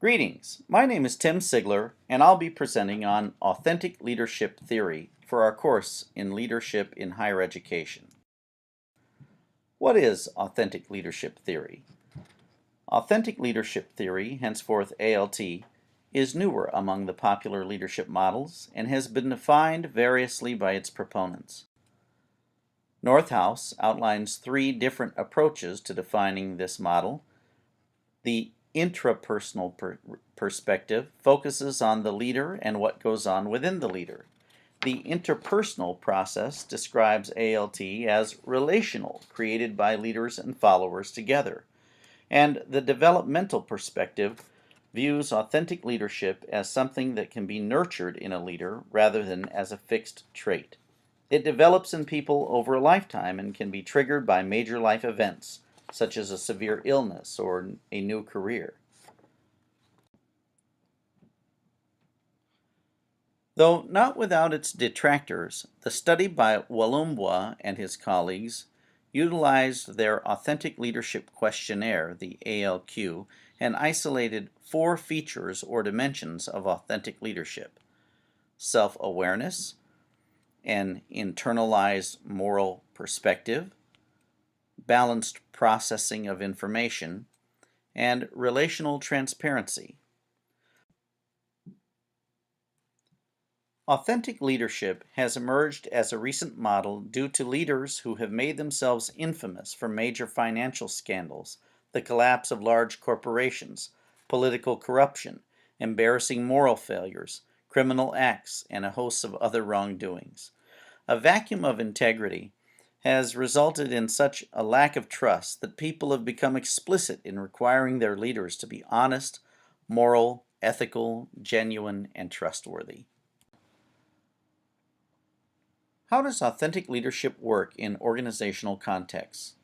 Greetings, my name is Tim Sigler, and I'll be presenting on authentic leadership theory for our course in Leadership in Higher Education. What is authentic leadership theory? Authentic leadership theory, henceforth ALT, is newer among the popular leadership models and has been defined variously by its proponents. Northouse outlines three different approaches to defining this model. The intrapersonal perspective focuses on the leader and what goes on within the leader. The interpersonal process describes ALT as relational, created by leaders and followers together. And the developmental perspective views authentic leadership as something that can be nurtured in a leader rather than as a fixed trait. It develops in people over a lifetime and can be triggered by major life events, such as a severe illness or a new career. Though not without its detractors, the study by Wallumbwa and his colleagues utilized their Authentic Leadership Questionnaire, the ALQ, and isolated four features or dimensions of authentic leadership: self-awareness, an internalized moral perspective, balanced processing of information, and relational transparency. Authentic leadership has emerged as a recent model due to leaders who have made themselves infamous for major financial scandals, the collapse of large corporations, political corruption, embarrassing moral failures, criminal acts, and a host of other wrongdoings. A vacuum of integrity has resulted in such a lack of trust that people have become explicit in requiring their leaders to be honest, moral, ethical, genuine, and trustworthy. How does authentic leadership work in organizational contexts?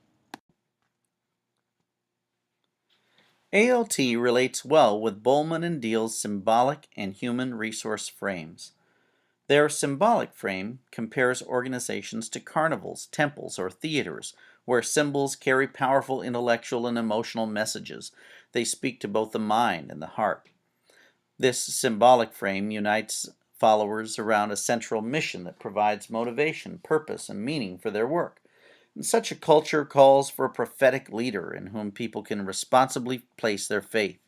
ALT relates well with Bowman and Deal's symbolic and human resource frames. Their symbolic frame compares organizations to carnivals, temples, or theaters, where symbols carry powerful intellectual and emotional messages. They speak to both the mind and the heart. This symbolic frame unites followers around a central mission that provides motivation, purpose, and meaning for their work. And such a culture calls for a prophetic leader in whom people can responsibly place their faith.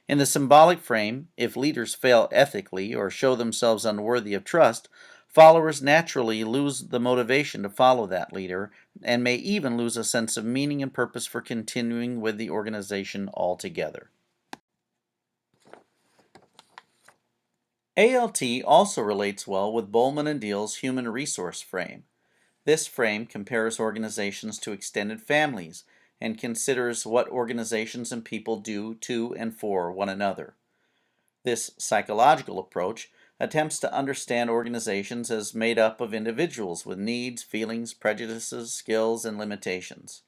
In the symbolic frame, if leaders fail ethically or show themselves unworthy of trust, followers naturally lose the motivation to follow that leader and may even lose a sense of meaning and purpose for continuing with the organization altogether. ALT also relates well with Bowman and Deal's human resource frame. This frame compares organizations to extended families and considers what organizations and people do to and for one another. This psychological approach attempts to understand organizations as made up of individuals with needs, feelings, prejudices, skills, and limitations.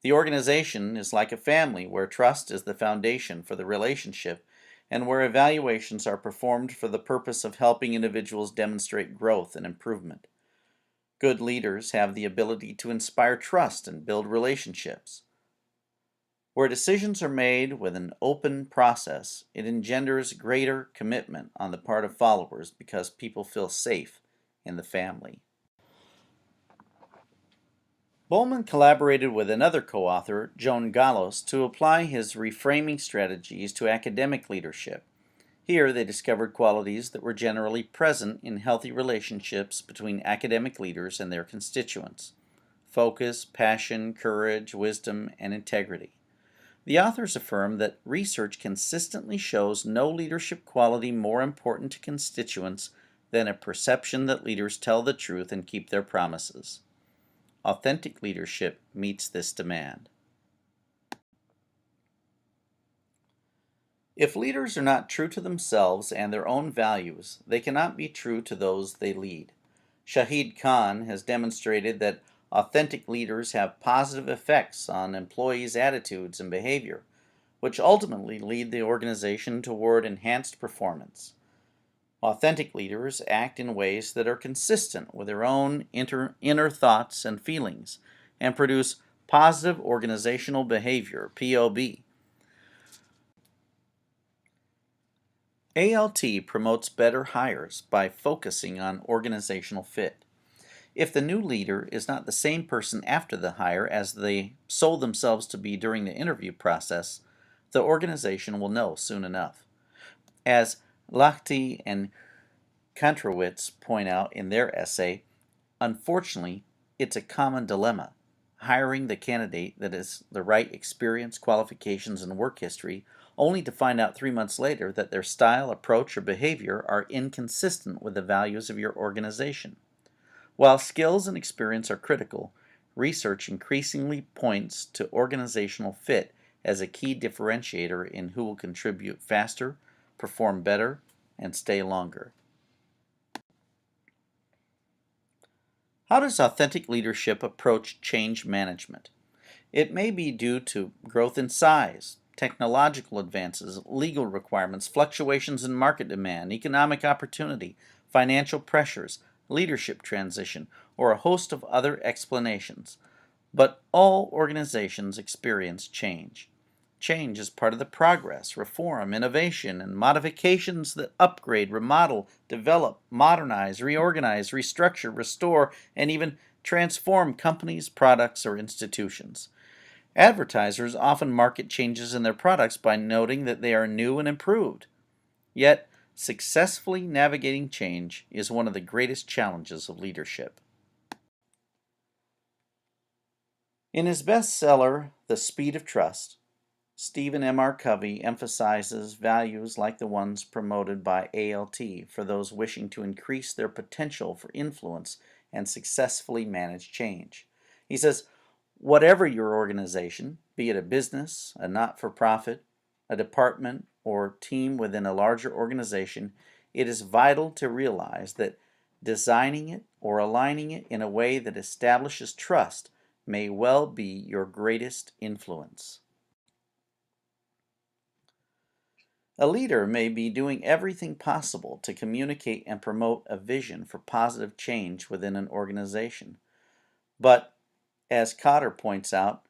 The organization is like a family where trust is the foundation for the relationship and where evaluations are performed for the purpose of helping individuals demonstrate growth and improvement. Good leaders have the ability to inspire trust and build relationships. Where decisions are made with an open process, it engenders greater commitment on the part of followers because people feel safe in the family. Bowman collaborated with another co-author, Joan Gallos, to apply his reframing strategies to academic leadership. Here they discovered qualities that were generally present in healthy relationships between academic leaders and their constituents: focus, passion, courage, wisdom, and integrity. The authors affirm that research consistently shows no leadership quality more important to constituents than a perception that leaders tell the truth and keep their promises. Authentic leadership meets this demand. If leaders are not true to themselves and their own values, they cannot be true to those they lead. Shahid Khan has demonstrated that authentic leaders have positive effects on employees' attitudes and behavior, which ultimately lead the organization toward enhanced performance. Authentic leaders act in ways that are consistent with their own inner thoughts and feelings and produce positive organizational behavior, POB. ALT promotes better hires by focusing on organizational fit. If the new leader is not the same person after the hire as they sold themselves to be during the interview process, the organization will know soon enough. As Lachte and Kantrowitz point out in their essay, unfortunately, it's a common dilemma. Hiring the candidate that has the right experience, qualifications, and work history, only to find out 3 months later that their style, approach, or behavior are inconsistent with the values of your organization. While skills and experience are critical, research increasingly points to organizational fit as a key differentiator in who will contribute faster, perform better, and stay longer. How does authentic leadership approach change management? It may be due to growth in size, technological advances, legal requirements, fluctuations in market demand, economic opportunity, financial pressures, leadership transition, or a host of other explanations. But all organizations experience change. Change is part of the progress, reform, innovation, and modifications that upgrade, remodel, develop, modernize, reorganize, restructure, restore, and even transform companies, products, or institutions. Advertisers often market changes in their products by noting that they are new and improved. Yet, successfully navigating change is one of the greatest challenges of leadership. In his bestseller, The Speed of Trust, Stephen M. R. Covey emphasizes values like the ones promoted by ALT for those wishing to increase their potential for influence and successfully manage change. He says, whatever your organization, be it a business, a not-for-profit, a department, or team within a larger organization, it is vital to realize that designing it or aligning it in a way that establishes trust may well be your greatest influence. A leader may be doing everything possible to communicate and promote a vision for positive change within an organization. But, as Cotter points out,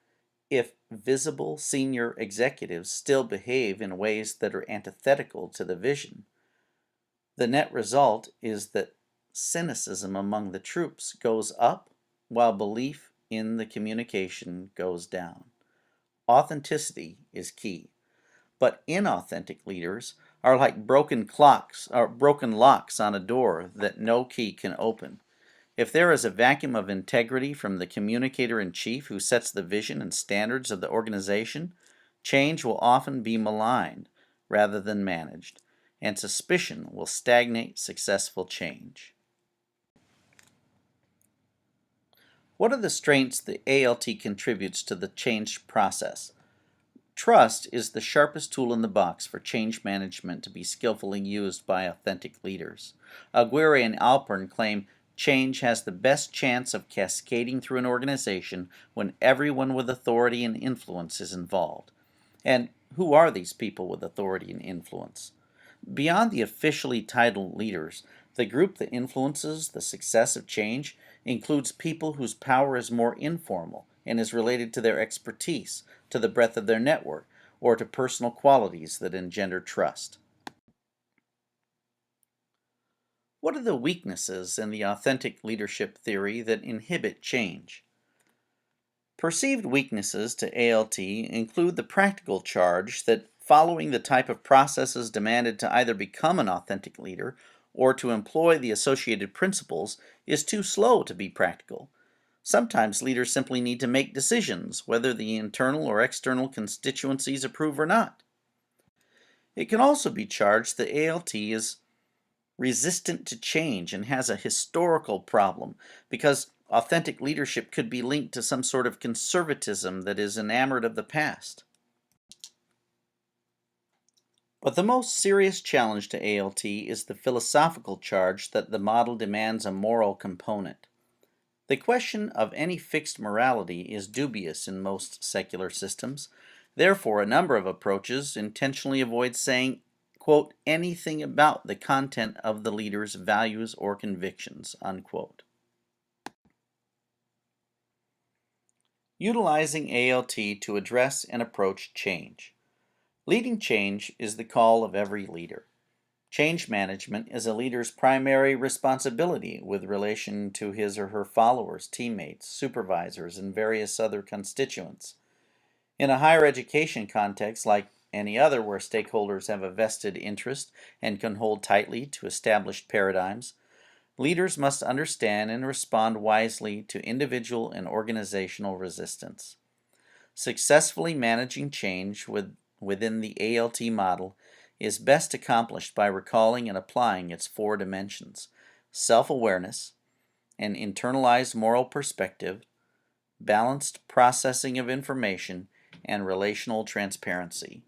if visible senior executives still behave in ways that are antithetical to the vision, the net result is that cynicism among the troops goes up while belief in the communication goes down. Authenticity is key. But inauthentic leaders are like broken clocks or broken locks on a door that no key can open. If there is a vacuum of integrity from the communicator in chief who sets the vision and standards of the organization, change will often be maligned rather than managed, and suspicion will stagnate successful change. What are the strengths the ALT contributes to the change process? Trust is the sharpest tool in the box for change management to be skillfully used by authentic leaders. Aguirre and Alpern claim change has the best chance of cascading through an organization when everyone with authority and influence is involved. And who are these people with authority and influence? Beyond the officially titled leaders, the group that influences the success of change includes people whose power is more informal and is related to their expertise, to the breadth of their network, or to personal qualities that engender trust. What are the weaknesses in the authentic leadership theory that inhibit change? Perceived weaknesses to ALT include the practical charge that following the type of processes demanded to either become an authentic leader or to employ the associated principles is too slow to be practical. Sometimes leaders simply need to make decisions, whether the internal or external constituencies approve or not. It can also be charged that ALT is resistant to change and has a historical problem because authentic leadership could be linked to some sort of conservatism that is enamored of the past. But the most serious challenge to ALT is the philosophical charge that the model demands a moral component. The question of any fixed morality is dubious in most secular systems. Therefore, a number of approaches intentionally avoid saying, quote, anything about the content of the leader's values or convictions, unquote. Utilizing ALT to address and approach change. Leading change is the call of every leader. Change management is a leader's primary responsibility with relation to his or her followers, teammates, supervisors, and various other constituents. In a higher education context, like any other where stakeholders have a vested interest and can hold tightly to established paradigms, leaders must understand and respond wisely to individual and organizational resistance. Successfully managing change within the ALT model is best accomplished by recalling and applying its four dimensions: self-awareness, an internalized moral perspective, balanced processing of information, and relational transparency.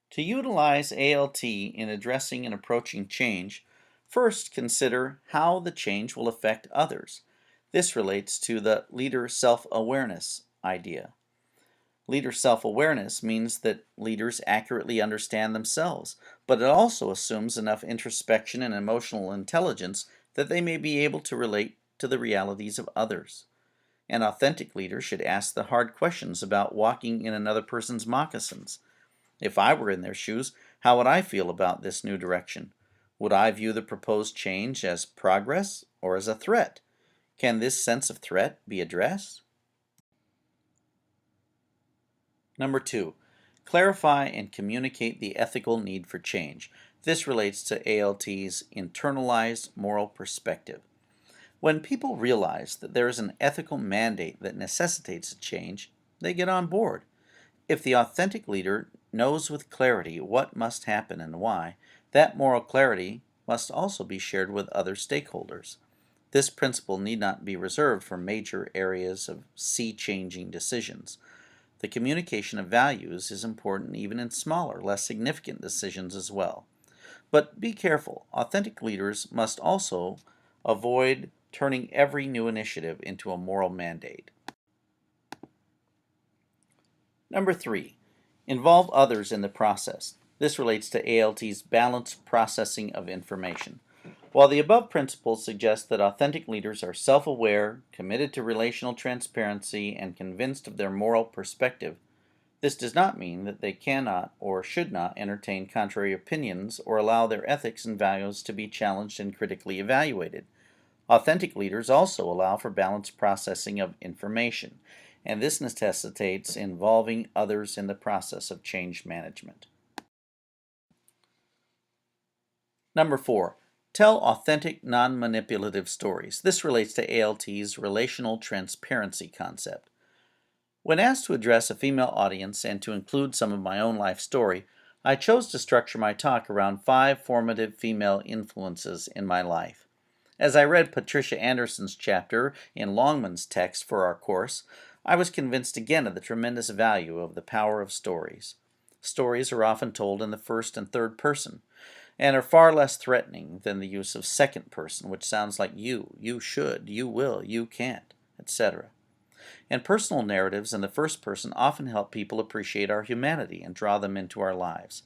To utilize ALT in addressing and approaching change, first consider how the change will affect others. This relates to the leader self-awareness idea. Leader self-awareness means that leaders accurately understand themselves, but it also assumes enough introspection and emotional intelligence that they may be able to relate to the realities of others. An authentic leader should ask the hard questions about walking in another person's moccasins. If I were in their shoes, how would I feel about this new direction? Would I view the proposed change as progress or as a threat? Can this sense of threat be addressed? Number 2, clarify and communicate the ethical need for change. This relates to ALT's internalized moral perspective. When people realize that there is an ethical mandate that necessitates a change, they get on board. If the authentic leader knows with clarity what must happen and why, that moral clarity must also be shared with other stakeholders. This principle need not be reserved for major areas of sea-changing decisions. The communication of values is important even in smaller, less significant decisions as well. But be careful. Authentic leaders must also avoid turning every new initiative into a moral mandate. Number 3, involve others in the process. This relates to ALT's balanced processing of information. While the above principles suggest that authentic leaders are self-aware, committed to relational transparency, and convinced of their moral perspective, this does not mean that they cannot or should not entertain contrary opinions or allow their ethics and values to be challenged and critically evaluated. Authentic leaders also allow for balanced processing of information, and this necessitates involving others in the process of change management. Number 4, tell authentic, non-manipulative stories. This relates to ALT's relational transparency concept. When asked to address a female audience and to include some of my own life story, I chose to structure my talk around 5 formative female influences in my life. As I read Patricia Anderson's chapter in Longman's text for our course, I was convinced again of the tremendous value of the power of stories. Stories are often told in the first and third person, and are far less threatening than the use of second person, which sounds like you should, you will, you can't, etc. And personal narratives in the first person often help people appreciate our humanity and draw them into our lives.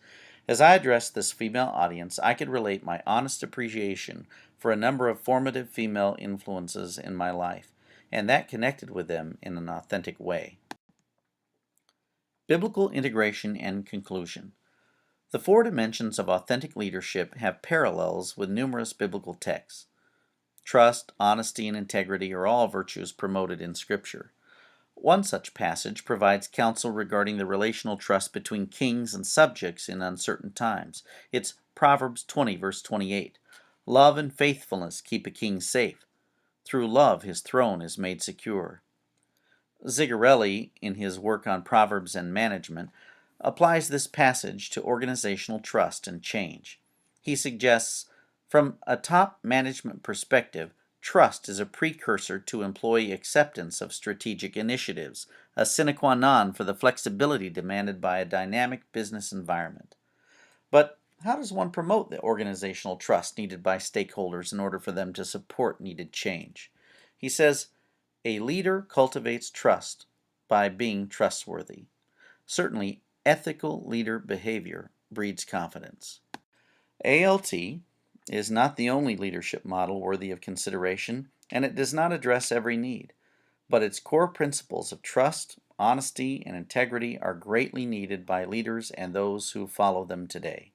As I addressed this female audience, I could relate my honest appreciation for a number of formative female influences in my life, and that connected with them in an authentic way. Biblical integration and conclusion. The 4 dimensions of authentic leadership have parallels with numerous biblical texts. Trust, honesty, and integrity are all virtues promoted in Scripture. One such passage provides counsel regarding the relational trust between kings and subjects in uncertain times. It's Proverbs 20, verse 28. Love and faithfulness keep a king safe. Through love his throne is made secure. Zigarelli, in his work on Proverbs and management, applies this passage to organizational trust and change. He suggests, from a top management perspective, trust is a precursor to employee acceptance of strategic initiatives, a sine qua non for the flexibility demanded by a dynamic business environment. But how does one promote the organizational trust needed by stakeholders in order for them to support needed change? He says, a leader cultivates trust by being trustworthy. Certainly, ethical leader behavior breeds confidence. ALT is not the only leadership model worthy of consideration, and it does not address every need. But its core principles of trust, honesty, and integrity are greatly needed by leaders and those who follow them today.